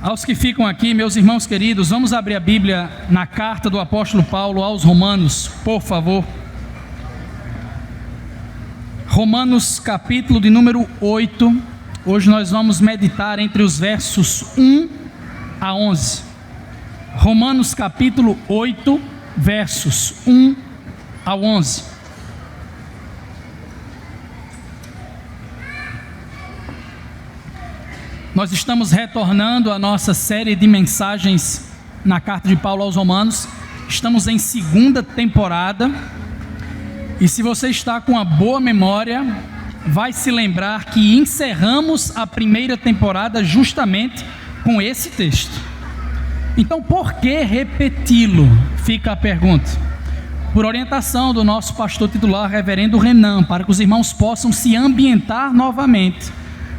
Aos que ficam aqui, meus irmãos queridos, vamos abrir a Bíblia na carta do apóstolo Paulo aos Romanos, por favor. Romanos, capítulo de número 8. Hoje nós vamos meditar entre os versos 1 a 11. Romanos, capítulo 8, versos 1 a 11. Nós estamos retornando à nossa série de mensagens na carta de Paulo aos Romanos. Estamos em segunda temporada. E se você está com uma boa memória, vai se lembrar que encerramos a primeira temporada justamente com esse texto. Então, por que repeti-lo? Fica a pergunta. Por orientação do nosso pastor titular, reverendo Renan, para que os irmãos possam se ambientar novamente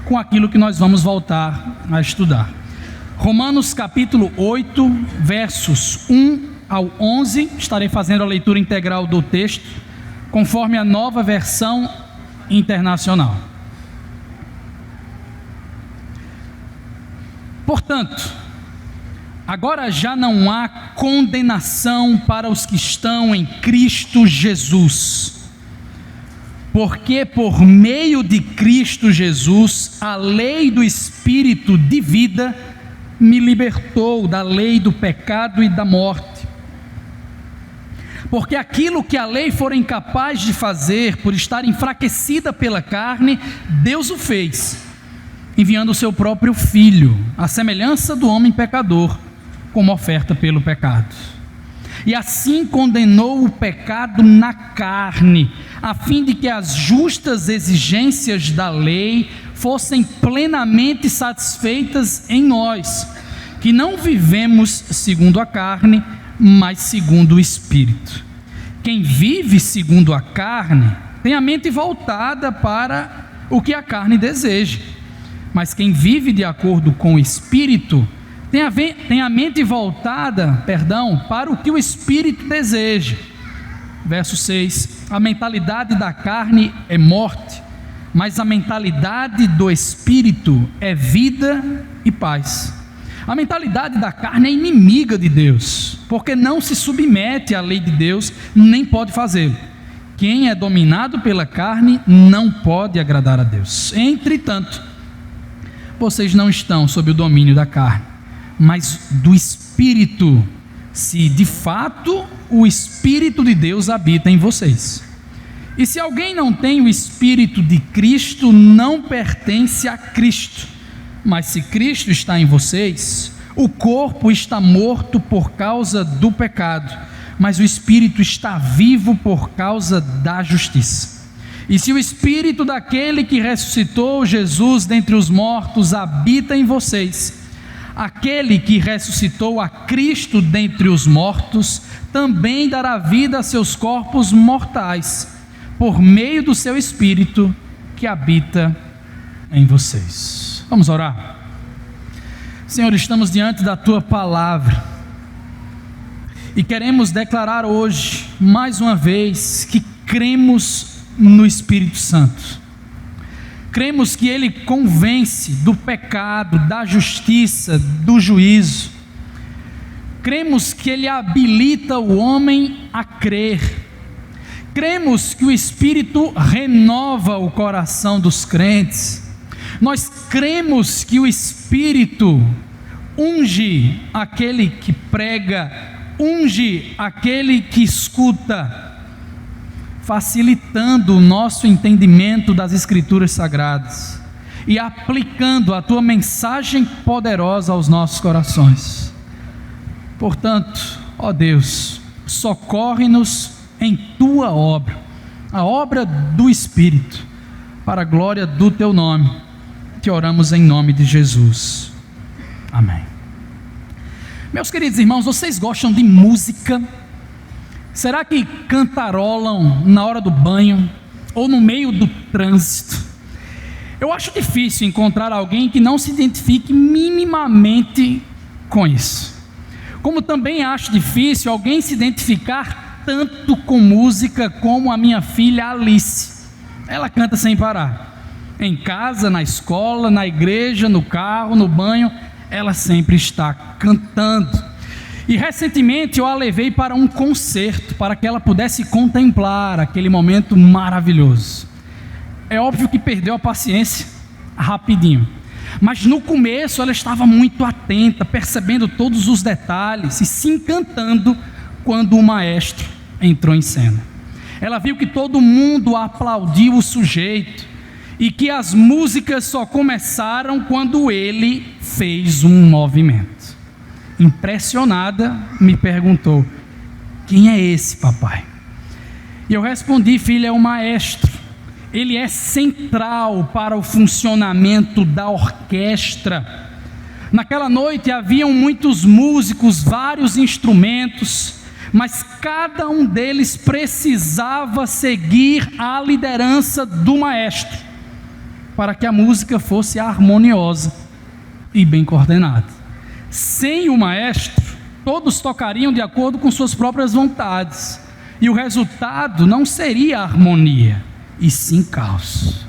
com aquilo que nós vamos voltar a estudar. Romanos capítulo 8, versos 1 ao 11, estarei fazendo a leitura integral do texto, conforme a Nova Versão Internacional. Portanto, agora já não há condenação para os que estão em Cristo Jesus, porque por meio de Cristo Jesus, a lei do Espírito de vida me libertou da lei do pecado e da morte. Porque aquilo que a lei for incapaz de fazer, por estar enfraquecida pela carne, Deus o fez, enviando o seu próprio Filho, à semelhança do homem pecador, como oferta pelo pecado. E assim condenou o pecado na carne, a fim de que as justas exigências da lei fossem plenamente satisfeitas em nós, que não vivemos segundo a carne, mas segundo o Espírito. Quem vive segundo a carne tem a mente voltada para o que a carne deseja, mas quem vive de acordo com o Espírito tem a mente voltada, para o que o Espírito deseja. Verso 6, a mentalidade da carne é morte, mas a mentalidade do Espírito é vida e paz. A mentalidade da carne é inimiga de Deus, porque não se submete à lei de Deus, nem pode fazê-lo. Quem é dominado pela carne não pode agradar a Deus. Entretanto, vocês não estão sob o domínio da carne, mas do Espírito, se de fato o Espírito de Deus habita em vocês. E se alguém não tem o Espírito de Cristo, não pertence a Cristo. Mas se Cristo está em vocês, o corpo está morto por causa do pecado, mas o Espírito está vivo por causa da justiça. E se o Espírito daquele que ressuscitou Jesus dentre os mortos habita em vocês, aquele que ressuscitou a Cristo dentre os mortos, também dará vida a seus corpos mortais, por meio do seu Espírito que habita em vocês. Vamos orar. Senhor, estamos diante da Tua Palavra, e queremos declarar hoje, mais uma vez, que cremos no Espírito Santo. Cremos que Ele convence do pecado, da justiça, do juízo. Cremos que Ele habilita o homem a crer. Cremos que o Espírito renova o coração dos crentes. Nós cremos que o Espírito unge aquele que prega, unge aquele que escuta, facilitando o nosso entendimento das Escrituras Sagradas e aplicando a Tua mensagem poderosa aos nossos corações. Portanto, ó Deus, socorre-nos em Tua obra, a obra do Espírito, para a glória do Teu nome, que oramos em nome de Jesus. Amém. Meus queridos irmãos, vocês gostam de música? Será que cantarolam na hora do banho ou no meio do trânsito? Eu acho difícil encontrar alguém que não se identifique minimamente com isso. Como também acho difícil alguém se identificar tanto com música como a minha filha Alice. Ela canta sem parar. Em casa, na escola, na igreja, no carro, no banho, ela sempre está cantando. E recentemente eu a levei para um concerto, para que ela pudesse contemplar aquele momento maravilhoso. É óbvio que perdeu a paciência rapidinho, mas no começo ela estava muito atenta, percebendo todos os detalhes e se encantando quando o maestro entrou em cena. Ela viu que todo mundo aplaudiu o sujeito e que as músicas só começaram quando ele fez um movimento. Impressionada, me perguntou: quem é esse, papai? E eu respondi: filha, é o maestro. Ele é central para o funcionamento da orquestra. Naquela noite haviam muitos músicos, vários instrumentos, mas cada um deles precisava seguir a liderança do maestro, para que a música fosse harmoniosa e bem coordenada. Sem o maestro, todos tocariam de acordo com suas próprias vontades, e o resultado não seria harmonia, e sim caos.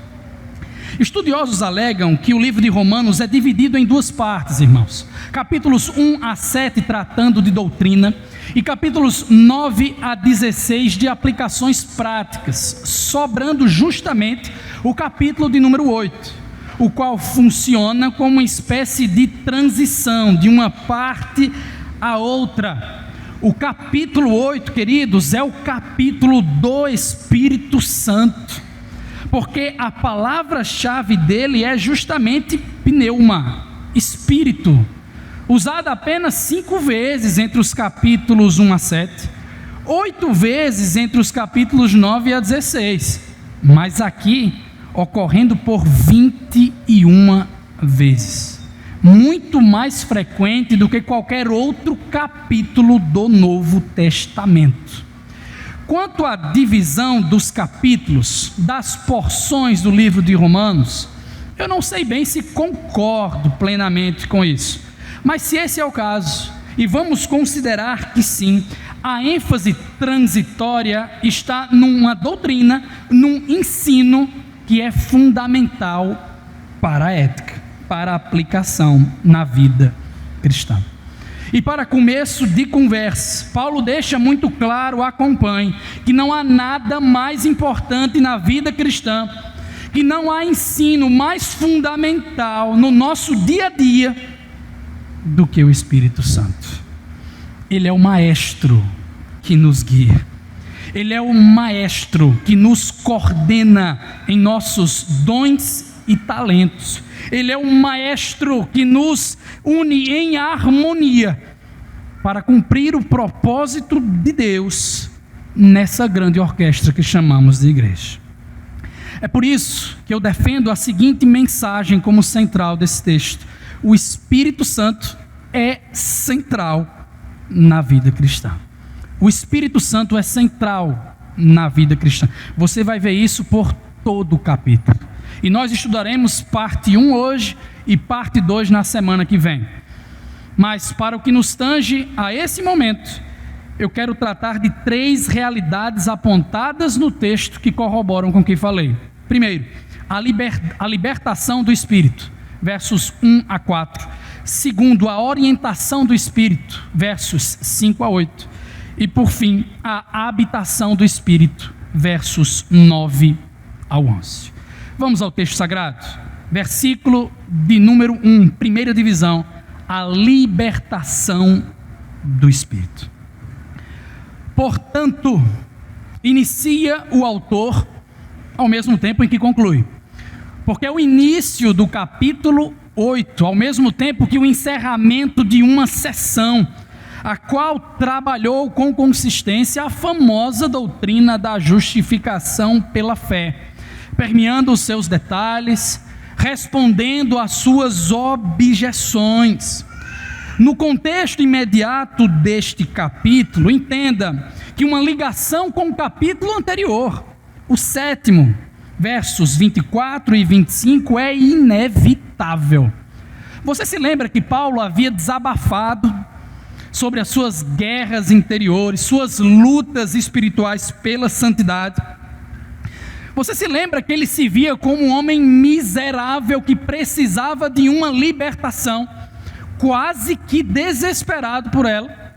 Estudiosos alegam que o livro de Romanos é dividido em duas partes, irmãos. Capítulos 1 a 7 tratando de doutrina, e capítulos 9 a 16 de aplicações práticas, sobrando justamente o capítulo de número 8, o qual funciona como uma espécie de transição de uma parte a outra. O capítulo 8, queridos, é o capítulo do Espírito Santo, porque a palavra-chave dele é justamente pneuma, espírito, usada apenas 5 vezes entre os capítulos 1 a 7, 8 vezes entre os capítulos 9 a 16, mas aqui ocorrendo por 21 vezes, muito mais frequente do que qualquer outro capítulo do Novo Testamento. Quanto à divisão dos capítulos, das porções do livro de Romanos, eu não sei bem se concordo plenamente com isso, mas se esse é o caso, e vamos considerar que sim, a ênfase transitória está numa doutrina, num ensino que é fundamental para a ética, para a aplicação na vida cristã. E para começo de conversa, Paulo deixa muito claro, acompanhe, que não há nada mais importante na vida cristã, que não há ensino mais fundamental no nosso dia a dia do que o Espírito Santo. Ele é o maestro que nos guia. Ele é o maestro que nos coordena em nossos dons e talentos. Ele é o maestro que nos une em harmonia para cumprir o propósito de Deus nessa grande orquestra que chamamos de igreja. É por isso que eu defendo a seguinte mensagem como central desse texto: o Espírito Santo é central na vida cristã. O Espírito Santo é central na vida cristã. Você vai ver isso por todo o capítulo. E nós estudaremos parte 1 hoje e parte 2 na semana que vem. Mas para o que nos tange a esse momento, eu quero tratar de 3 realidades apontadas no texto que corroboram com o que falei. Primeiro, a libertação do Espírito, versos 1 a 4. Segundo, a orientação do Espírito, versos 5 a 8. E por fim, a habitação do Espírito, versos 9 ao 11. Vamos ao texto sagrado, versículo de número 1, primeira divisão, a libertação do Espírito. Portanto, inicia o autor ao mesmo tempo em que conclui, porque é o início do capítulo 8, ao mesmo tempo que o encerramento de uma sessão, a qual trabalhou com consistência a famosa doutrina da justificação pela fé, permeando os seus detalhes, respondendo às suas objeções. No contexto imediato deste capítulo, entenda que uma ligação com o capítulo anterior, o 7º, versos 24 e 25, é inevitável. Você se lembra que Paulo havia desabafado sobre as suas guerras interiores, suas lutas espirituais pela santidade? Você se lembra que ele se via como um homem miserável que precisava de uma libertação? quase que desesperado por ela.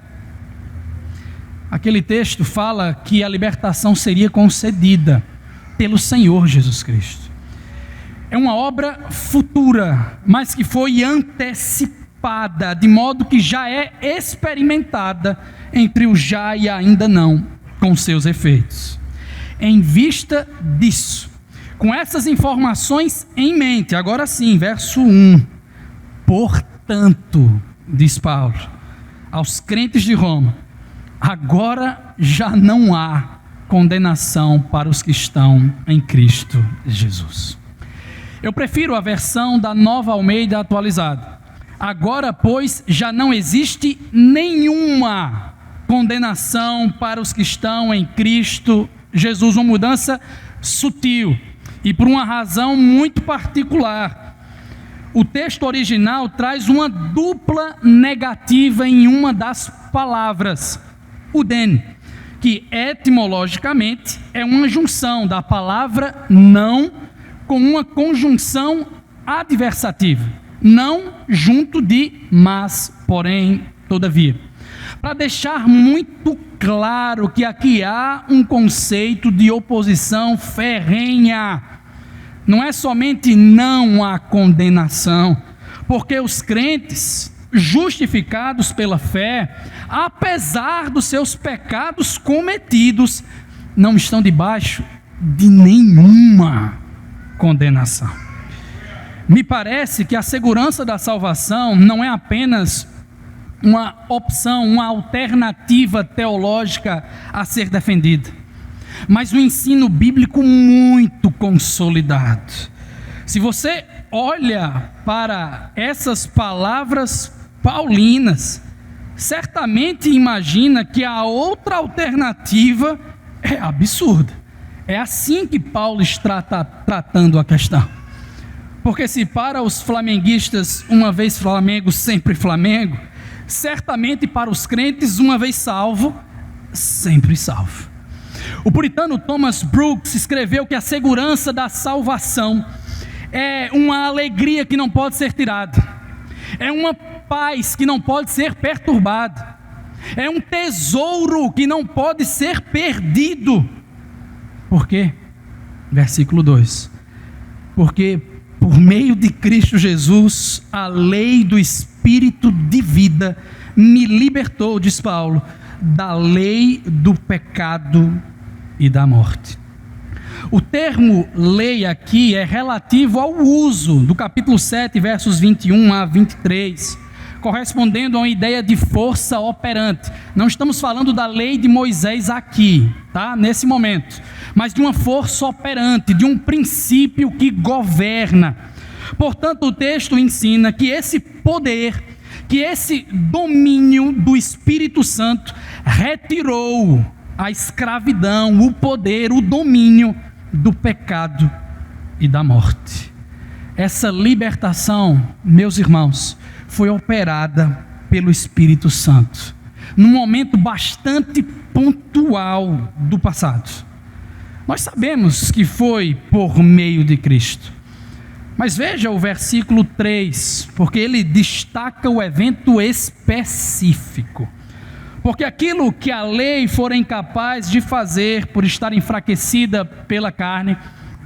Aquele texto fala que a libertação seria concedida pelo Senhor Jesus Cristo. É uma obra futura, mas que foi antecipada, de modo que já é experimentada entre o já e ainda não, com seus efeitos. Em vista disso, com essas informações em mente, agora sim, verso 1. Portanto, diz Paulo, aos crentes de Roma, agora já não há condenação para os que estão em Cristo Jesus. Eu prefiro a versão da Nova Almeida atualizada. Agora, pois, já não existe nenhuma condenação para os que estão em Cristo Jesus. Uma mudança sutil e por uma razão muito particular. O texto original traz uma dupla negativa em uma das palavras, uden, que etimologicamente é uma junção da palavra não com uma conjunção adversativa. Não junto de mas, porém, todavia. Para deixar muito claro que aqui há um conceito de oposição ferrenha. Não é somente não há condenação, porque os crentes justificados pela fé, apesar dos seus pecados cometidos, não estão debaixo de nenhuma condenação. Me parece que a segurança da salvação não é apenas uma opção, uma alternativa teológica a ser defendida, mas um ensino bíblico muito consolidado. Se você olha para essas palavras paulinas, certamente imagina que a outra alternativa é absurda. É assim que Paulo está tratando a questão. Porque se para os flamenguistas, uma vez Flamengo, sempre Flamengo, certamente para os crentes, uma vez salvo, sempre salvo. O puritano Thomas Brooks escreveu que a segurança da salvação é uma alegria que não pode ser tirada, é uma paz que não pode ser perturbada, é um tesouro que não pode ser perdido. Por quê? Versículo 2: porque por meio de Cristo Jesus, a lei do Espírito de vida me libertou, diz Paulo, da lei do pecado e da morte. O termo lei aqui é relativo ao uso do capítulo 7, versos 21 a 23, correspondendo a uma ideia de força operante. Não estamos falando da lei de Moisés aqui, tá? Nesse momento, mas de uma força operante, de um princípio que governa. Portanto, o texto ensina que esse poder, que esse domínio do Espírito Santo retirou a escravidão, o poder, o domínio do pecado e da morte. Essa libertação, meus irmãos, foi operada pelo Espírito Santo, num momento bastante pontual do passado. Nós sabemos que foi por meio de Cristo, mas veja o versículo 3, porque ele destaca o evento específico. Porque aquilo que a lei fora incapaz de fazer por estar enfraquecida pela carne,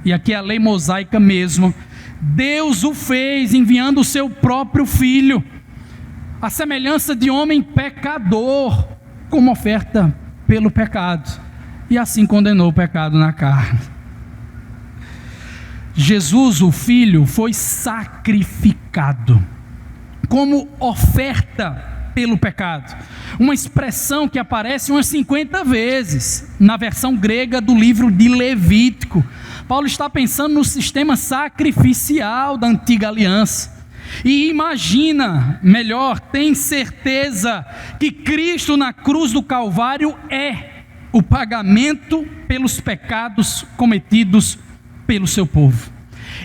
e aqui a lei mosaica mesmo, Deus o fez enviando o seu próprio Filho, a semelhança de homem pecador, como oferta pelo pecado, e assim condenou o pecado na carne. Jesus, o Filho, foi sacrificado como oferta pelo pecado, uma expressão que aparece umas 50 vezes na versão grega do livro de Levítico. Paulo está pensando no sistema sacrificial da antiga aliança, e imagina, melhor, tem certeza que Cristo na cruz do Calvário é o pagamento pelos pecados cometidos pelo seu povo.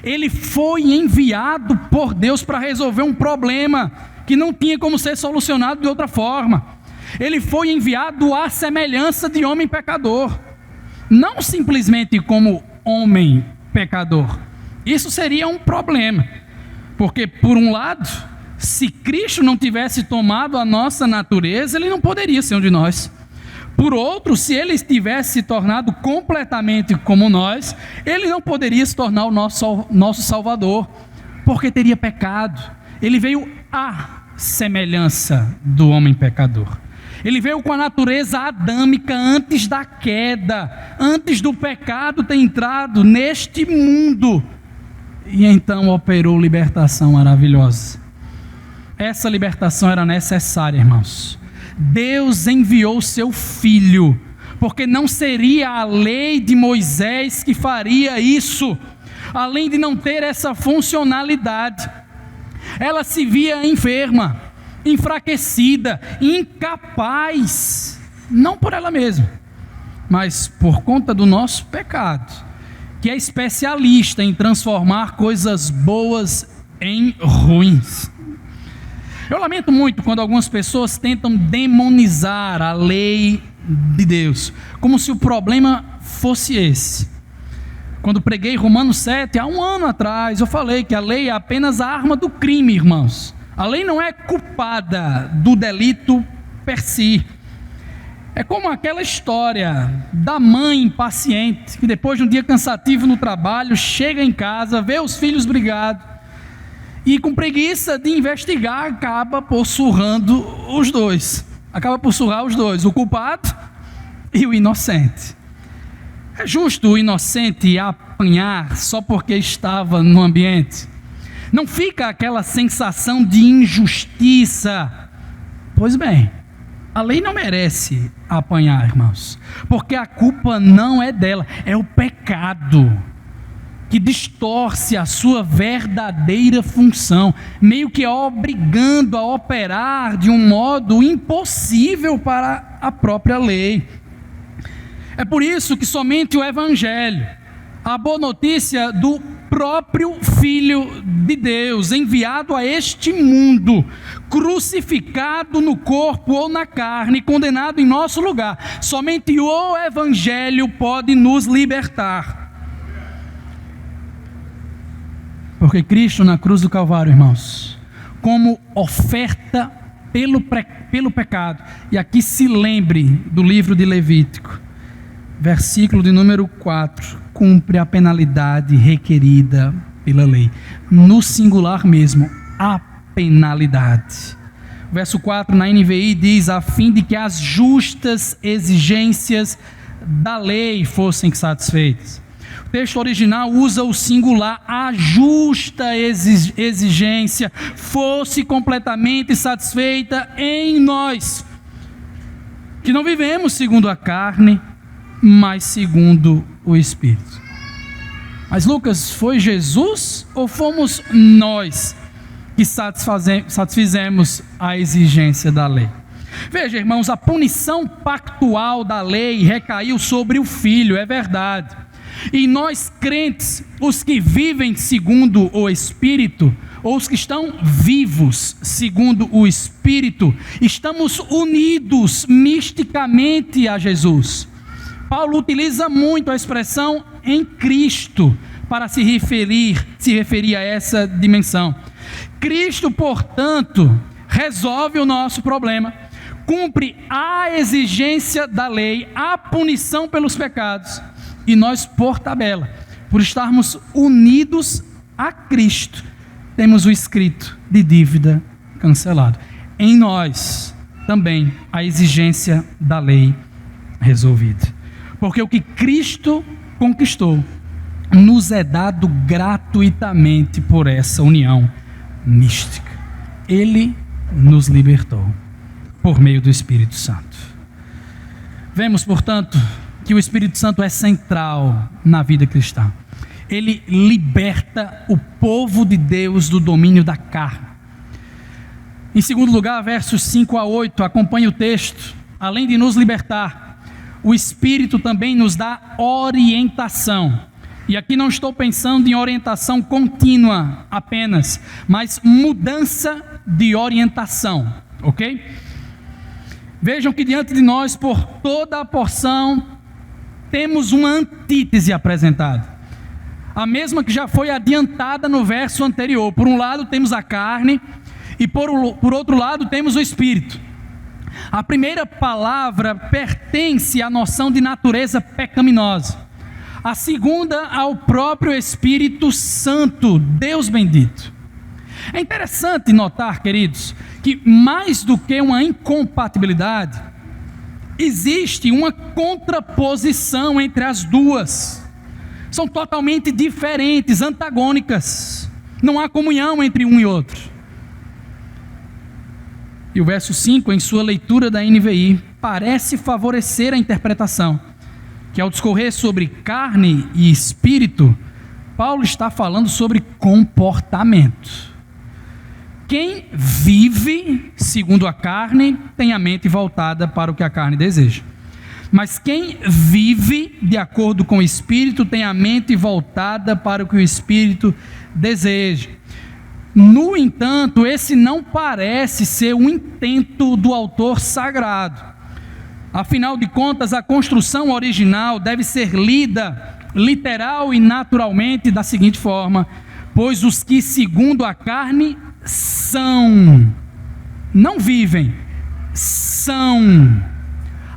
Ele foi enviado por Deus para resolver um problema que não tinha como ser solucionado de outra forma. Ele foi enviado à semelhança de homem pecador, não simplesmente como homem pecador. Isso seria um problema, porque por um lado Se Cristo não tivesse tomado a nossa natureza, ele não poderia ser um de nós. Por outro, se ele tivesse se tornado completamente como nós, ele não poderia se tornar o nosso Salvador, porque teria pecado. Ele veio à semelhança do homem pecador. Ele veio com a natureza adâmica antes da queda, antes do pecado ter entrado neste mundo. E então operou libertação maravilhosa. Essa libertação era necessária, irmãos. Deus enviou seu Filho, porque não seria a lei de Moisés que faria isso, além de não ter essa funcionalidade. Ela se via enferma, enfraquecida, incapaz, não por ela mesma, mas por conta do nosso pecado, que é especialista em transformar coisas boas em ruins. Eu lamento muito quando algumas pessoas tentam demonizar a lei de Deus, como se o problema fosse esse. Quando preguei Romanos 7, há um ano atrás, eu falei que a lei é apenas a arma do crime, irmãos. A lei não é culpada do delito per si. É como aquela história da mãe impaciente, que depois de um dia cansativo no trabalho, chega em casa, vê os filhos brigados, e com preguiça de investigar, acaba por surrando os dois. Acaba por surrar os dois, o culpado e o inocente. É justo o inocente apanhar só porque estava no ambiente? Não fica aquela sensação de injustiça? Pois bem, a lei não merece apanhar, irmãos, porque a culpa não é dela, é o pecado que distorce a sua verdadeira função, meio que obrigando a operar de um modo impossível para a própria lei. É por isso que somente o Evangelho, a boa notícia do próprio Filho de Deus, enviado a este mundo, crucificado no corpo ou na carne, condenado em nosso lugar, somente o Evangelho pode nos libertar. Porque Cristo na cruz do Calvário, irmãos, como oferta pelo pecado, e aqui se lembre do livro de Levítico, versículo de número 4, cumpre a penalidade requerida pela lei, no singular mesmo, a penalidade. Verso 4 na NVI diz, a fim de que as justas exigências da lei fossem satisfeitas. O texto original usa o singular, a justa exigência fosse completamente satisfeita em nós, que não vivemos segundo a carne, mas segundo o Espírito. Mas Lucas, foi Jesus ou fomos nós que satisfizemos a exigência da lei? Veja, irmãos, a punição pactual da lei recaiu sobre o Filho, é verdade. E nós crentes, os que vivem segundo o Espírito, ou os que estão vivos segundo o Espírito, estamos unidos misticamente a Jesus. Paulo utiliza muito a expressão em Cristo para se referir a essa dimensão. Cristo, portanto, resolve o nosso problema, cumpre a exigência da lei, a punição pelos pecados, e nós, por tabela, por estarmos unidos a Cristo, temos o escrito de dívida cancelado. Em nós, também, a exigência da lei resolvida. Porque o que Cristo conquistou, nos é dado gratuitamente por essa união mística. Ele nos libertou, por meio do Espírito Santo. Vemos, portanto, que o Espírito Santo é central na vida cristã. Ele liberta o povo de Deus do domínio da carne. Em segundo lugar, versos 5 a 8, acompanhe o texto. Além de nos libertar, o Espírito também nos dá orientação. E aqui não estou pensando em orientação contínua apenas, mas mudança de orientação, ok? Vejam que diante de nós, por toda a porção, temos uma antítese apresentada, a mesma que já foi adiantada no verso anterior. Por um lado temos a carne, E por outro lado temos o Espírito. A primeira palavra pertence à noção de natureza pecaminosa. A segunda ao próprio Espírito Santo, Deus bendito. É interessante notar, queridos, que mais do que uma incompatibilidade, existe uma contraposição entre as duas. São totalmente diferentes, antagônicas. Não há comunhão entre um e outro. E o verso 5, em sua leitura da NVI, parece favorecer a interpretação, que ao discorrer sobre carne e espírito, Paulo está falando sobre comportamento. Quem vive segundo a carne tem a mente voltada para o que a carne deseja. Mas quem vive de acordo com o Espírito tem a mente voltada para o que o Espírito deseja. No entanto, esse não parece ser o intento do autor sagrado. Afinal de contas, a construção original deve ser lida literal e naturalmente da seguinte forma: pois os que segundo a carne são, não vivem, são.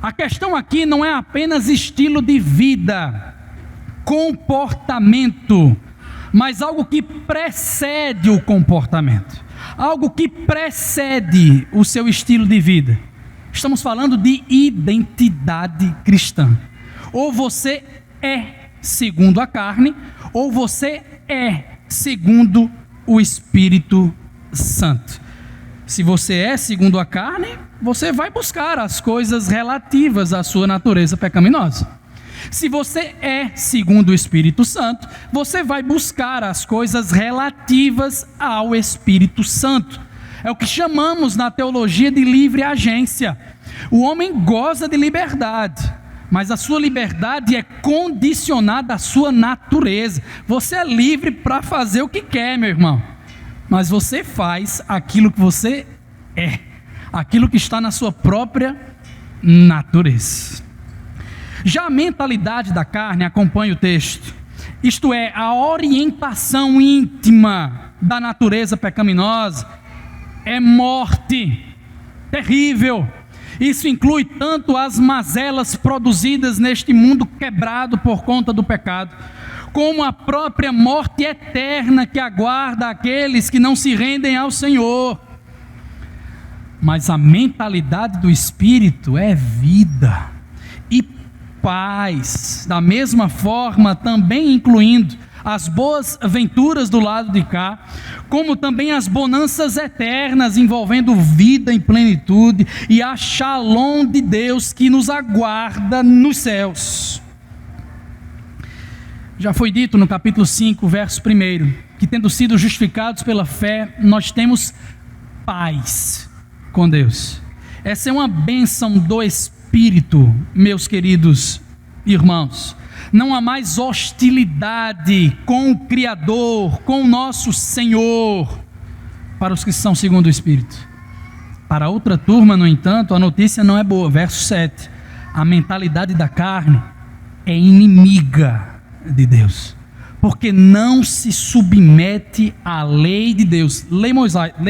A questão aqui não é apenas estilo de vida, comportamento, mas algo que precede o comportamento, algo que precede o seu estilo de vida. Estamos falando de identidade cristã. Ou você é segundo a carne, ou você é segundo o Espírito Santo. Se você é segundo a carne, você vai buscar as coisas relativas à sua natureza pecaminosa. Se você é segundo o Espírito Santo, você vai buscar as coisas relativas ao Espírito Santo. É o que chamamos na teologia de livre agência. O homem goza de liberdade, mas a sua liberdade é condicionada à sua natureza. Você é livre para fazer o que quer, meu irmão, mas você faz aquilo que você é, aquilo que está na sua própria natureza. Já a mentalidade da carne acompanha o texto, isto é, a orientação íntima da natureza pecaminosa é morte, terrível. Isso inclui tanto as mazelas produzidas neste mundo quebrado por conta do pecado, como a própria morte eterna que aguarda aqueles que não se rendem ao Senhor. Mas a mentalidade do Espírito é vida e paz, da mesma forma também incluindo as boas venturas do lado de cá, como também as bonanças eternas envolvendo vida em plenitude e a shalom de Deus que nos aguarda nos céus. Já foi dito no capítulo 5, verso 1, que tendo sido justificados pela fé, nós temos paz com Deus. Essa é uma bênção do Espírito, meus queridos irmãos. Não há mais hostilidade com o Criador, com o nosso Senhor, para os que são segundo o Espírito. Para outra turma, no entanto, a notícia não é boa. Verso 7, a mentalidade da carne é inimiga de Deus, porque não se submete à lei de Deus, lei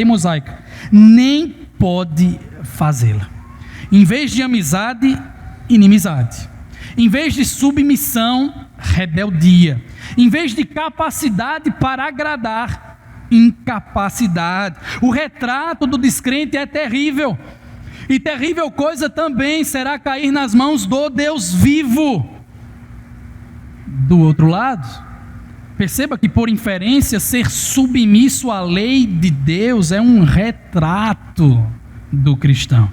mosaica, nem pode fazê-la. Em vez de amizade, inimizade. Em vez de submissão, rebeldia. Em vez de capacidade para agradar, incapacidade. O retrato do descrente é terrível. E terrível coisa também será cair nas mãos do Deus vivo. Do outro lado, perceba que por inferência, ser submisso à lei de Deus é um retrato do cristão.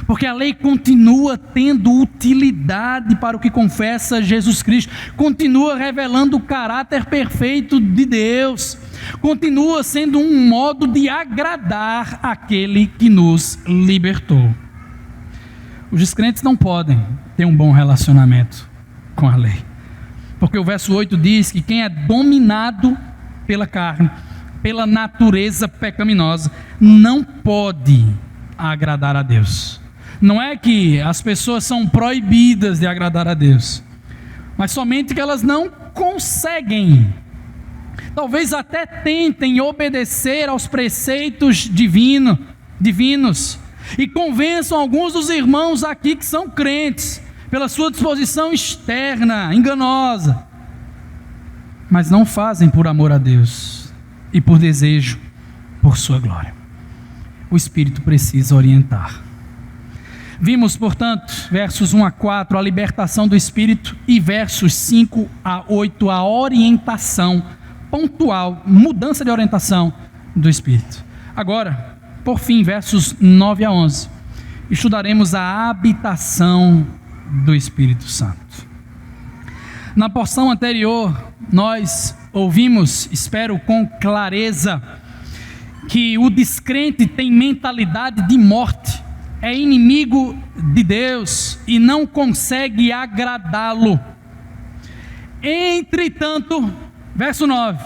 Porque a lei continua tendo utilidade para o que confessa Jesus Cristo, continua revelando o caráter perfeito de Deus, continua sendo um modo de agradar aquele que nos libertou. Os descrentes não podem ter um bom relacionamento com a lei, porque o verso 8 diz que quem é dominado pela carne, pela natureza pecaminosa, não pode agradar a Deus. Não é que as pessoas são proibidas de agradar a Deus, mas somente que elas não conseguem talvez até tentem obedecer aos preceitos divinos, e convençam alguns dos irmãos aqui que são crentes, pela sua disposição externa, enganosa, mas não fazem por amor a Deus, e por desejo, por sua glória. O Espírito precisa orientar. Vimos, portanto, versos 1 a 4, a libertação do Espírito, e versos 5 a 8, a orientação pontual, mudança de orientação do Espírito. Agora, por fim, versos 9 a 11, estudaremos a habitação do Espírito Santo. Na porção anterior, nós ouvimos, espero com clareza, que o descrente tem mentalidade de morte, é inimigo de Deus e não consegue agradá-lo. Entretanto, verso 9,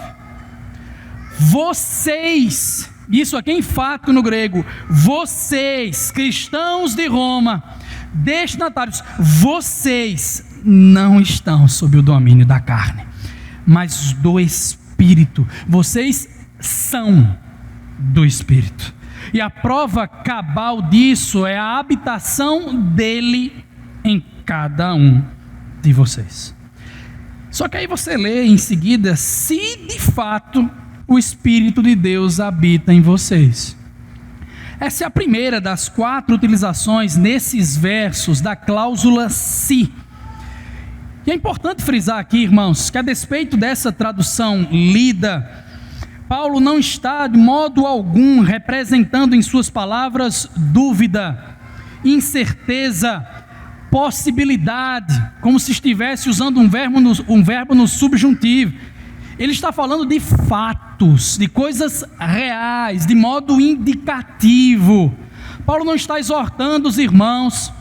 vocês, isso aqui é enfático no grego, vocês, cristãos de Roma, destinatários, vocês não estão sob o domínio da carne, mas do Espírito. Vocês são do Espírito. E a prova cabal disso é a habitação dele em cada um de vocês. Só que aí você lê em seguida, se de fato o Espírito de Deus habita em vocês. Essa é a primeira das 4 utilizações nesses versos da cláusula se. E é importante frisar aqui, irmãos, que a despeito dessa tradução lida, Paulo não está de modo algum representando em suas palavras dúvida, incerteza, possibilidade, como se estivesse usando um verbo no subjuntivo. Ele está falando de fatos, de coisas reais, de modo indicativo. Paulo não está exortando os irmãos,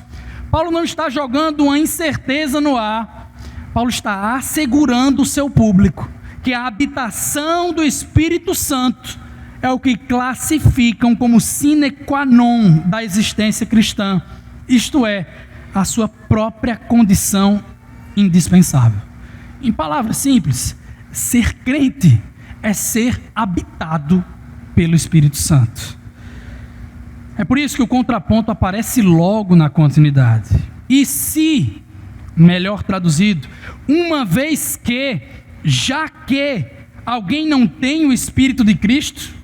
Paulo não está jogando uma incerteza no ar, Paulo está assegurando o seu público que a habitação do Espírito Santo é o que classificam como sine qua non da existência cristã, isto é, a sua própria condição indispensável. Em palavras simples, ser crente é ser habitado pelo Espírito Santo. É por isso que o contraponto aparece logo na continuidade. E se, melhor traduzido, uma vez que, já que alguém não tem o Espírito de Cristo,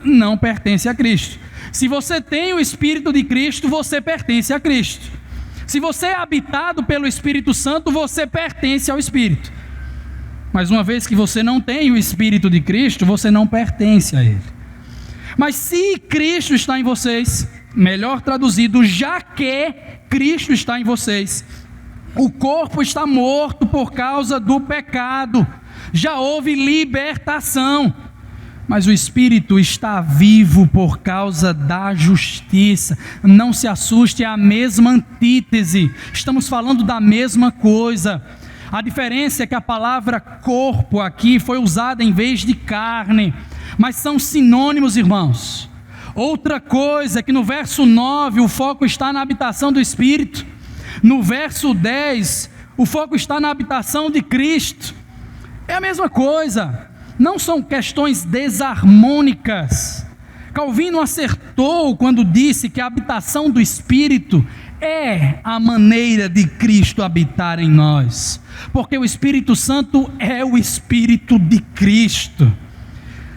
não pertence a Cristo. Se você tem o Espírito de Cristo, você pertence a Cristo. Se você é habitado pelo Espírito Santo, você pertence ao Espírito. Mas uma vez que você não tem o Espírito de Cristo, você não pertence a Ele. Mas se Cristo está em vocês, melhor traduzido, já que Cristo está em vocês, o corpo está morto por causa do pecado, já houve libertação, mas o Espírito está vivo por causa da justiça. Não se assuste, é a mesma antítese, estamos falando da mesma coisa. A diferença é que a palavra corpo aqui foi usada em vez de carne, mas são sinônimos, irmãos. Outra coisa é que no verso 9 o foco está na habitação do Espírito, no verso 10 o foco está na habitação de Cristo. É a mesma coisa, não são questões desarmônicas. Calvino acertou quando disse que a habitação do Espírito é a maneira de Cristo habitar em nós, porque o Espírito Santo é o Espírito de Cristo.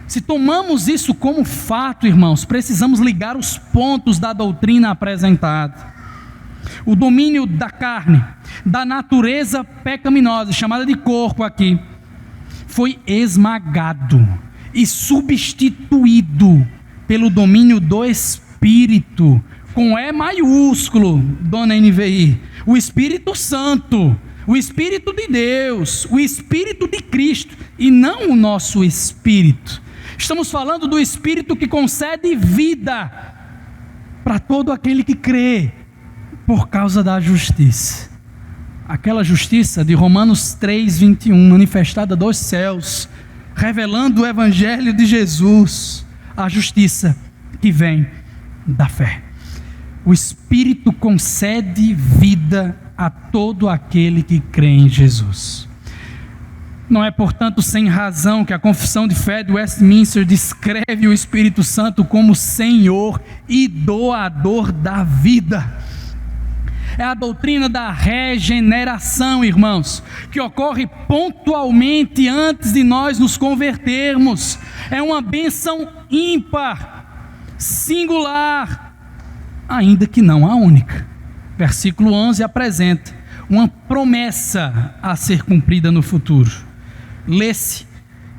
Se tomamos isso como fato, irmãos, precisamos ligar os pontos da doutrina apresentada. O domínio da carne, da natureza pecaminosa, chamada de corpo aqui, foi esmagado e substituído pelo domínio do Espírito, com E maiúsculo, dona NVI, o Espírito Santo, o Espírito de Deus, o Espírito de Cristo, e não o nosso espírito. Estamos falando do Espírito que concede vida para todo aquele que crê, por causa da justiça. Aquela justiça de Romanos 3:21, manifestada dos céus, revelando o Evangelho de Jesus, a justiça que vem da fé. O Espírito concede vida a todo aquele que crê em Jesus. Não é, portanto, sem razão que a Confissão de Fé de Westminster descreve o Espírito Santo como Senhor e doador da vida. É a doutrina da regeneração, irmãos, que ocorre pontualmente antes de nós nos convertermos. É uma bênção ímpar, singular, ainda que não a única. Versículo 11 apresenta uma promessa a ser cumprida no futuro. Lê-se: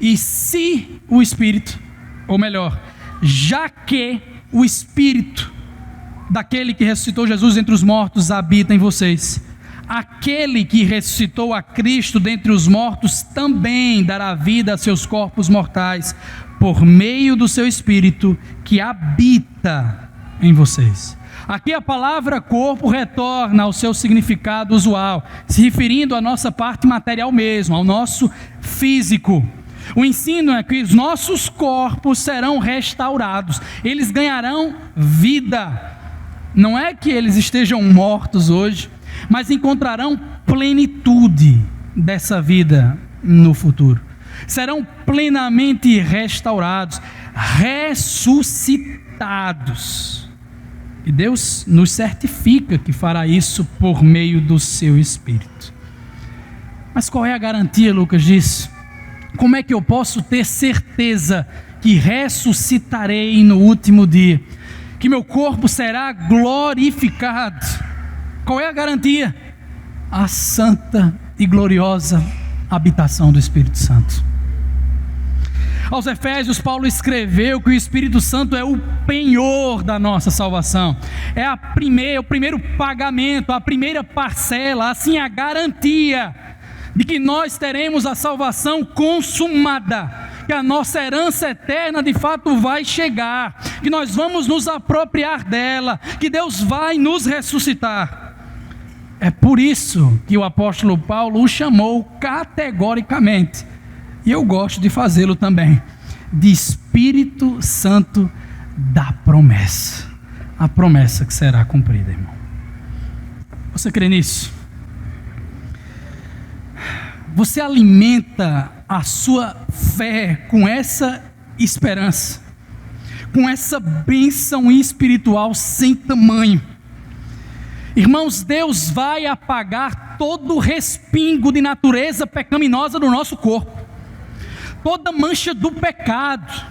e se o Espírito, ou melhor, já que o Espírito daquele que ressuscitou Jesus entre os mortos habita em vocês, aquele que ressuscitou a Cristo dentre os mortos também dará vida a seus corpos mortais, por meio do seu Espírito que habita em vocês. Aqui a palavra corpo retorna ao seu significado usual, se referindo à nossa parte material mesmo, ao nosso físico. O ensino é que os nossos corpos serão restaurados, eles ganharão vida. Não é que eles estejam mortos hoje, mas encontrarão plenitude dessa vida no futuro. Serão plenamente restaurados, ressuscitados. E Deus nos certifica que fará isso por meio do seu Espírito. Mas qual é a garantia, Lucas diz? Como é que eu posso ter certeza que ressuscitarei no último dia? Que meu corpo será glorificado? Qual é a garantia? A santa e gloriosa habitação do Espírito Santo. Aos Efésios, Paulo escreveu que o Espírito Santo é o penhor da nossa salvação, é o primeiro pagamento, a primeira parcela, assim a garantia de que nós teremos a salvação consumada, que a nossa herança eterna de fato vai chegar, que nós vamos nos apropriar dela, que Deus vai nos ressuscitar. É por isso que o apóstolo Paulo o chamou categoricamente, e eu gosto de fazê-lo também, de Espírito Santo da promessa, a promessa que será cumprida, irmão. Você crê nisso? Você alimenta a sua fé com essa esperança, com essa bênção espiritual sem tamanho. Irmãos, Deus vai apagar todo o respingo de natureza pecaminosa do nosso corpo, toda mancha do pecado,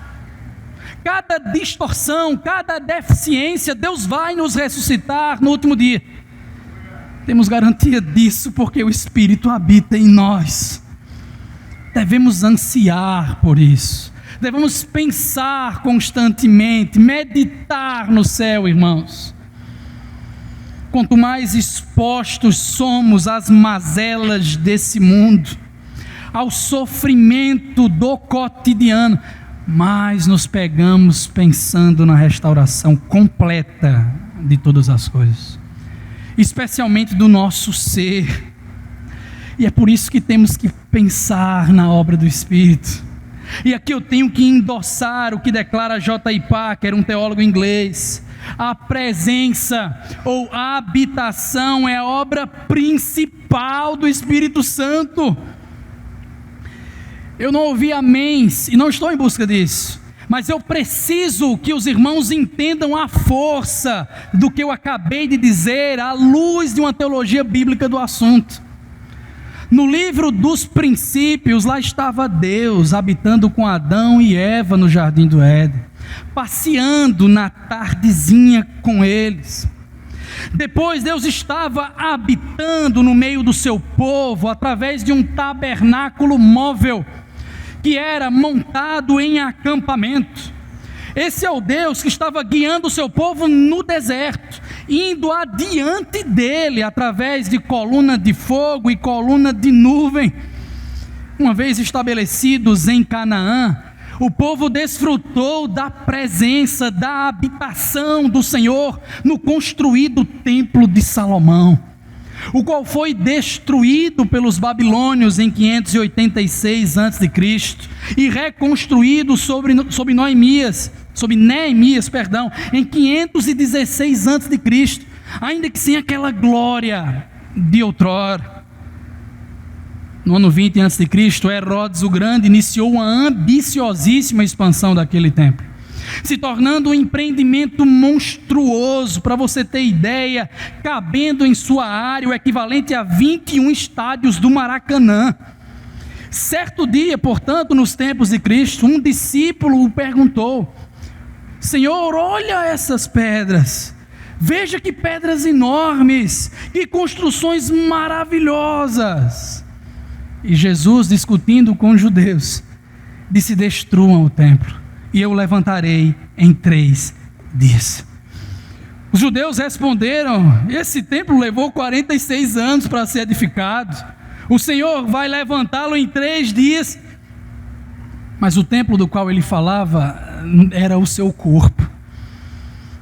cada distorção, cada deficiência. Deus vai nos ressuscitar no último dia. Temos garantia disso porque o Espírito habita em nós. Devemos ansiar por isso, devemos pensar constantemente, meditar no céu, irmãos. Quanto mais expostos somos às mazelas desse mundo, ao sofrimento do cotidiano, mais nos pegamos pensando na restauração completa de todas as coisas, especialmente do nosso ser. E é por isso que temos que pensar na obra do Espírito. E aqui eu tenho que endossar o que declara J.I. Packer, um teólogo inglês: a presença ou a habitação é a obra principal do Espírito Santo. Eu não ouvi améns e não estou em busca disso, mas eu preciso que os irmãos entendam a força do que eu acabei de dizer, à luz de uma teologia bíblica do assunto. No livro dos princípios, lá estava Deus habitando com Adão e Eva no jardim do Éden, passeando na tardezinha com eles. Depois Deus estava habitando no meio do seu povo através de um tabernáculo móvel que era montado em acampamento. Esse é o Deus que estava guiando o seu povo no deserto, indo adiante dele através de coluna de fogo e coluna de nuvem. Uma vez estabelecidos em Canaã, o povo desfrutou da presença, da habitação do Senhor no construído templo de Salomão, o qual foi destruído pelos babilônios em 586 a.C. e reconstruído sob Neemias, em 516 a.C., ainda que sem aquela glória de outrora. No ano 20 a.C., Herodes o Grande iniciou uma ambiciosíssima expansão daquele templo, se tornando um empreendimento monstruoso. Para você ter ideia, cabendo em sua área o equivalente a 21 estádios do Maracanã. Certo dia, portanto, nos tempos de Cristo, um discípulo o perguntou: Senhor, olha essas pedras, veja que pedras enormes, que construções maravilhosas. E Jesus, discutindo com os judeus, disse: destruam o templo, e eu o levantarei em 3 dias. Os judeus responderam: esse templo levou 46 anos para ser edificado, o Senhor vai levantá-lo em 3 dias. Mas o templo do qual ele falava era o seu corpo.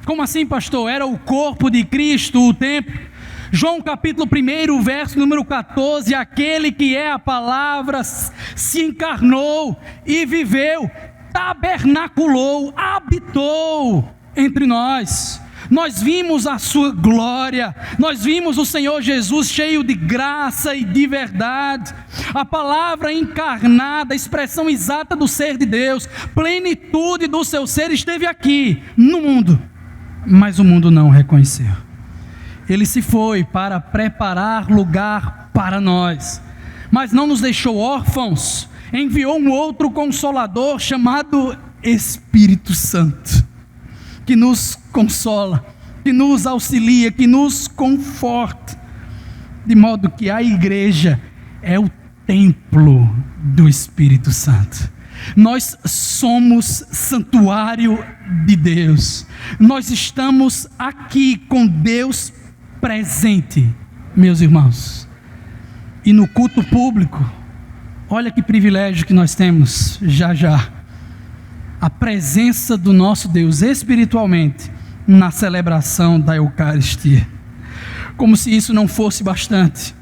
Como assim, pastor? Era o corpo de Cristo, o templo. João capítulo 1, verso número 14: aquele que é a palavra se encarnou e viveu, tabernaculou, habitou entre nós. Nós vimos a sua glória, nós vimos o Senhor Jesus cheio de graça e de verdade, a palavra encarnada, a expressão exata do ser de Deus, plenitude do seu ser esteve aqui no mundo, mas o mundo não o reconheceu. Ele se foi para preparar lugar para nós, mas não nos deixou órfãos, enviou um outro Consolador chamado Espírito Santo, que nos consola, que nos auxilia, que nos conforta, de modo que a igreja é o templo do Espírito Santo. Nós somos santuário de Deus, nós estamos aqui com Deus presente, meus irmãos. E no culto público, olha que privilégio que nós temos já, a presença do nosso Deus espiritualmente na celebração da Eucaristia. Como se isso não fosse bastante,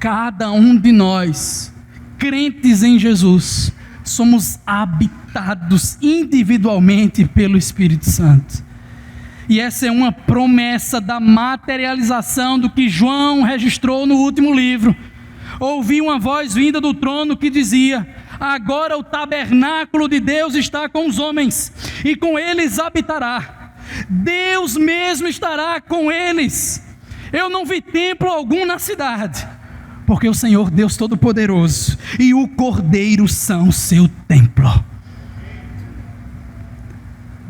cada um de nós, crentes em Jesus, somos habitados individualmente pelo Espírito Santo. E essa é uma promessa da materialização do que João registrou no último livro. Ouvi uma voz vinda do trono que dizia: agora o tabernáculo de Deus está com os homens, e com eles habitará. Deus mesmo estará com eles. Eu não vi templo algum na cidade, porque o Senhor Deus Todo-Poderoso e o Cordeiro são o seu templo.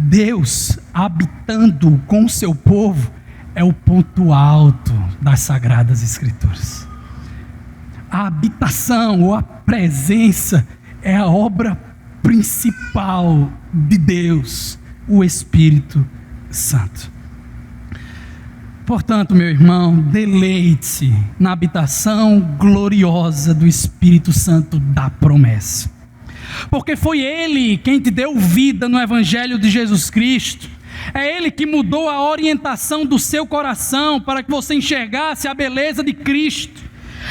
Deus habitando com o seu povo é o ponto alto das Sagradas Escrituras. A habitação ou a presença é a obra principal de Deus, o Espírito Santo. Portanto, meu irmão, deleite-se na habitação gloriosa do Espírito Santo da promessa, porque foi Ele quem te deu vida no Evangelho de Jesus Cristo. É Ele que mudou a orientação do seu coração para que você enxergasse a beleza de Cristo.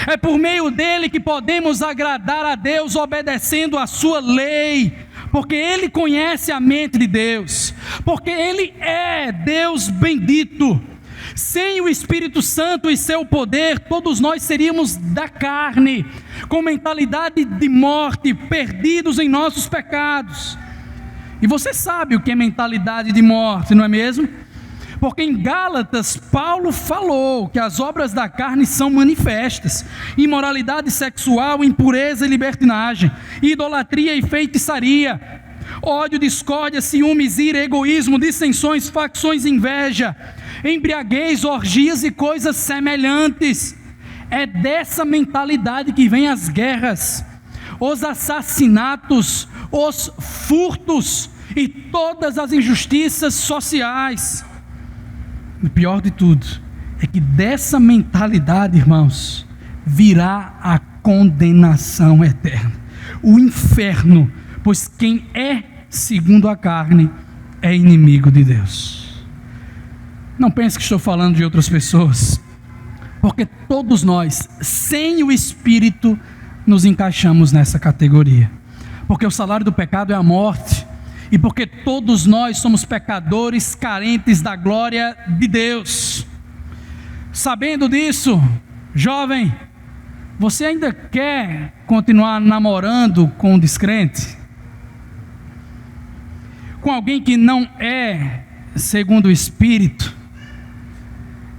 É por meio dele que podemos agradar a Deus obedecendo a sua lei, porque Ele conhece a mente de Deus, porque Ele é Deus bendito. Sem o Espírito Santo e seu poder, todos nós seríamos da carne, com mentalidade de morte, perdidos em nossos pecados. E você sabe o que é mentalidade de morte, não é mesmo? Porque em Gálatas, Paulo falou que as obras da carne são manifestas: imoralidade sexual, impureza e libertinagem, idolatria e feitiçaria, ódio, discórdia, ciúmes, ira, egoísmo, dissensões, facções, inveja, embriaguez, orgias e coisas semelhantes. É dessa mentalidade que vêm as guerras, os assassinatos, os furtos e todas as injustiças sociais. O pior de tudo é que dessa mentalidade, irmãos, virá a condenação eterna, o inferno, pois quem é segundo a carne é inimigo de Deus. Não pense que estou falando de outras pessoas, porque todos nós, sem o Espírito, nos encaixamos nessa categoria, porque o salário do pecado é a morte, e porque todos nós somos pecadores carentes da glória de Deus. Sabendo disso, jovem, Você ainda quer continuar namorando com um descrente? Com alguém que não é segundo o Espírito?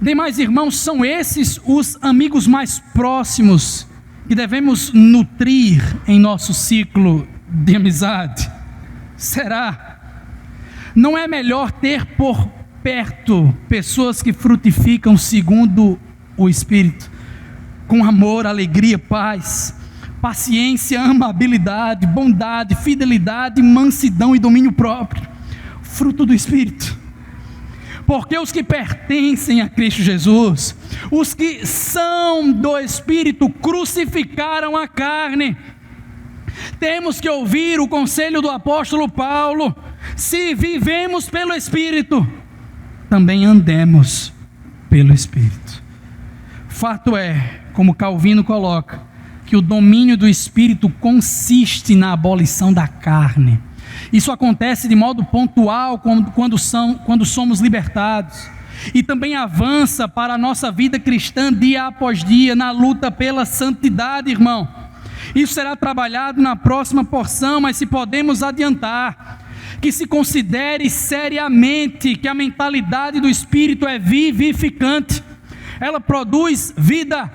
Demais irmãos, são esses os amigos mais próximos que devemos nutrir em nosso ciclo de amizade? Será? Não é melhor ter por perto pessoas que frutificam segundo o Espírito, com amor, alegria, paz, paciência, amabilidade, bondade, fidelidade, mansidão e domínio próprio, fruto do Espírito? Porque os que pertencem a Cristo Jesus, os que são do Espírito, crucificaram a carne. Temos que ouvir o conselho do apóstolo Paulo: se vivemos pelo Espírito, também andemos pelo Espírito. Fato é, como Calvino coloca, que o domínio do Espírito consiste na abolição da carne. Isso acontece de modo pontual quando somos libertados, e também avança para a nossa vida cristã dia após dia, na luta pela santidade, irmão. Isso será trabalhado na próxima porção, mas se podemos adiantar, que se considere seriamente que a mentalidade do Espírito é vivificante. Ela produz vida,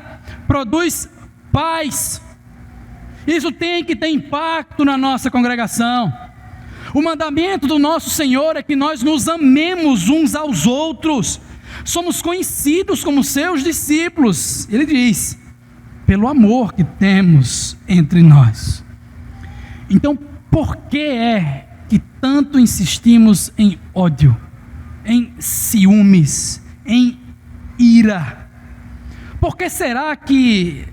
produz paz. Isso tem que ter impacto na nossa congregação. O mandamento do nosso Senhor é que nós nos amemos uns aos outros. Somos conhecidos como seus discípulos. Ele diz: pelo amor que temos entre nós. Então, por que é que tanto insistimos em ódio, em ciúmes, em ira? Por que será que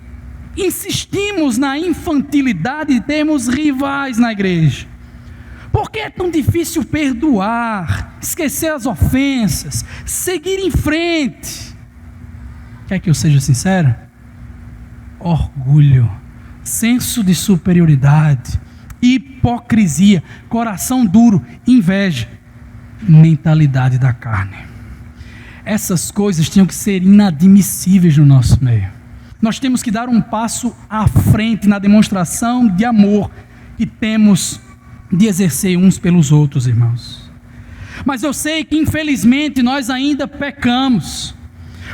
insistimos na infantilidade de termos rivais na igreja? Por que é tão difícil perdoar, esquecer as ofensas, seguir em frente? Quer que eu seja sincero? Orgulho, senso de superioridade, hipocrisia, coração duro, inveja, mentalidade da carne. Essas coisas tinham que ser inadmissíveis no nosso meio. Nós temos que dar um passo à frente na demonstração de amor que temos de exercer uns pelos outros, irmãos. Mas eu sei que infelizmente nós ainda pecamos.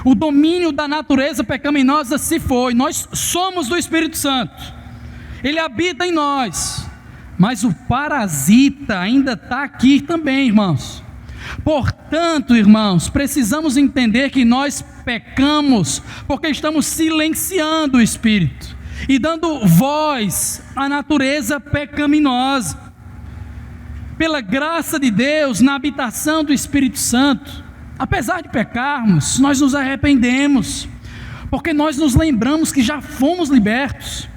O domínio da natureza pecaminosa se foi. Nós somos do Espírito Santo, ele habita em nós, mas o parasita ainda está aqui também, irmãos. Portanto, irmãos, precisamos entender que nós pecamos porque estamos silenciando o Espírito e dando voz à natureza pecaminosa. Pela graça de Deus, na habitação do Espírito Santo, apesar de pecarmos, nós nos arrependemos, porque nós nos lembramos que já fomos libertos,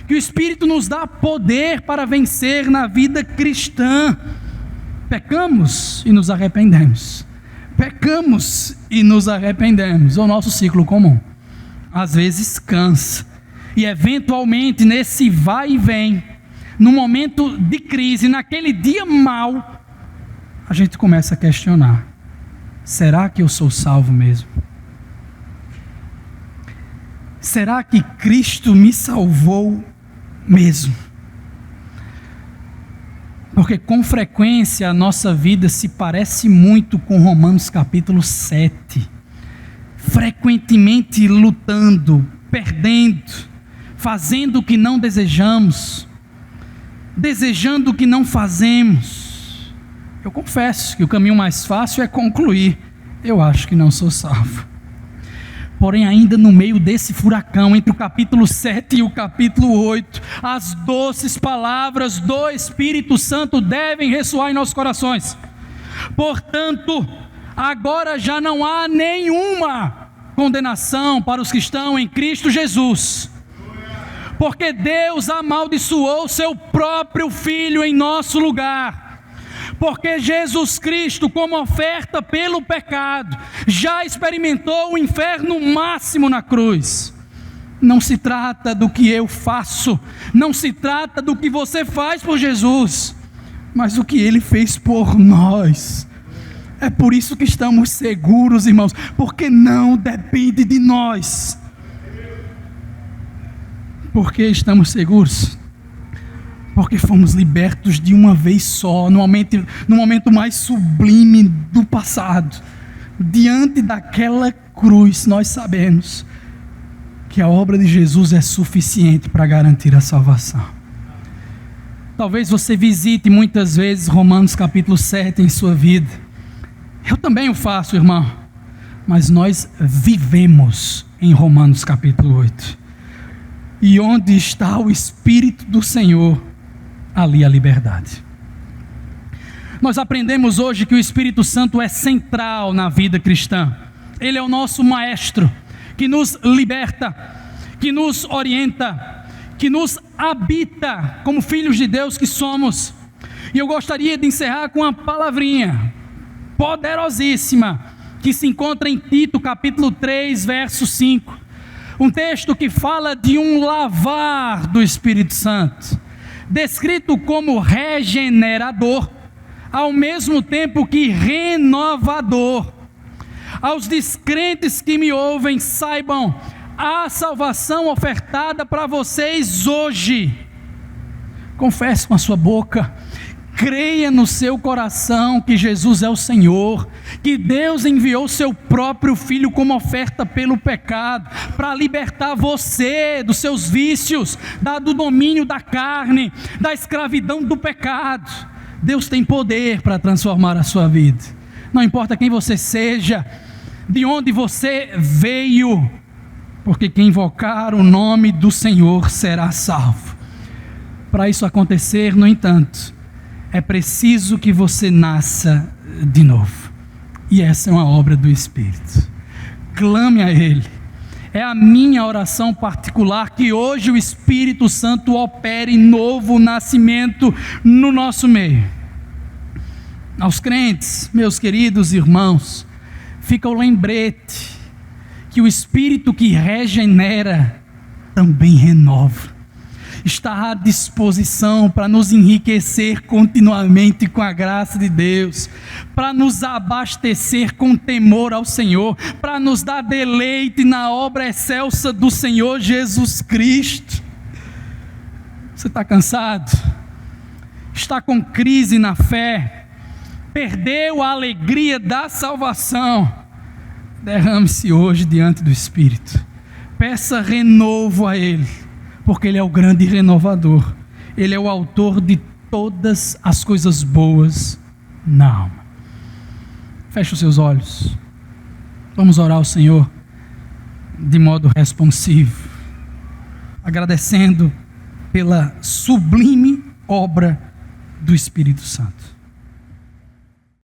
que o Espírito nos dá poder para vencer na vida cristã. Pecamos e nos arrependemos, pecamos e nos arrependemos, é o nosso ciclo comum. Às vezes cansa, e eventualmente nesse vai e vem, no momento de crise, naquele dia mau, a gente começa a questionar: será que eu sou salvo mesmo? Será que Cristo me salvou mesmo? Porque com frequência a nossa vida se parece muito com Romanos capítulo 7. Frequentemente lutando, perdendo, fazendo o que não desejamos, desejando o que não fazemos. Eu confesso que o caminho mais fácil é concluir: eu acho que não sou salvo. Porém, ainda no meio desse furacão, entre o capítulo 7 e o capítulo 8, as doces palavras do Espírito Santo devem ressoar em nossos corações. Portanto, agora já não há nenhuma condenação para os que estão em Cristo Jesus, porque Deus amaldiçoou seu próprio Filho em nosso lugar. Porque Jesus Cristo, como oferta pelo pecado, já experimentou o inferno máximo na cruz. Não se trata do que eu faço, não se trata do que você faz por Jesus, mas o que Ele fez por nós. É por isso que estamos seguros, irmãos, porque não depende de nós. Por que estamos seguros? Porque fomos libertos de uma vez só, no momento mais sublime do passado. Diante daquela cruz, nós sabemos que a obra de Jesus é suficiente para garantir a salvação. Talvez você visite muitas vezes Romanos capítulo 7 em sua vida. Eu também o faço, irmão. Mas nós vivemos em Romanos capítulo 8. E onde está o Espírito do Senhor, ali a liberdade. Nós aprendemos hoje que o Espírito Santo é central na vida cristã. Ele é o nosso maestro, que nos liberta, que nos orienta, que nos habita como filhos de Deus que somos. E eu gostaria de encerrar com uma palavrinha poderosíssima, que se encontra em Tito capítulo 3, verso 5. Um texto que fala de um lavar do Espírito Santo, descrito como regenerador, ao mesmo tempo que renovador. Aos descrentes que me ouvem, saibam, a salvação ofertada para vocês hoje. Confesse com a sua boca, creia no seu coração que Jesus é o Senhor, que Deus enviou seu próprio Filho como oferta pelo pecado, para libertar você dos seus vícios, do domínio da carne, da escravidão do pecado. Deus tem poder para transformar a sua vida. Não importa quem você seja, de onde você veio, porque quem invocar o nome do Senhor será salvo. Para isso acontecer, no entanto, é preciso que você nasça de novo. E essa é uma obra do Espírito. Clame a Ele. É a minha oração particular que hoje o Espírito Santo opere novo nascimento no nosso meio. Aos crentes, meus queridos irmãos, fica o lembrete que o Espírito que regenera também renova. Está à disposição para nos enriquecer continuamente com a graça de Deus, para nos abastecer com temor ao Senhor, para nos dar deleite na obra excelsa do Senhor Jesus Cristo. Você está cansado? Está com crise na fé? Perdeu a alegria da salvação? Derrame-se hoje diante do Espírito. Peça renovo a Ele, porque Ele é o grande renovador. Ele é o autor de todas as coisas boas na alma. Feche os seus olhos. Vamos orar ao Senhor de modo responsivo, agradecendo pela sublime obra do Espírito Santo.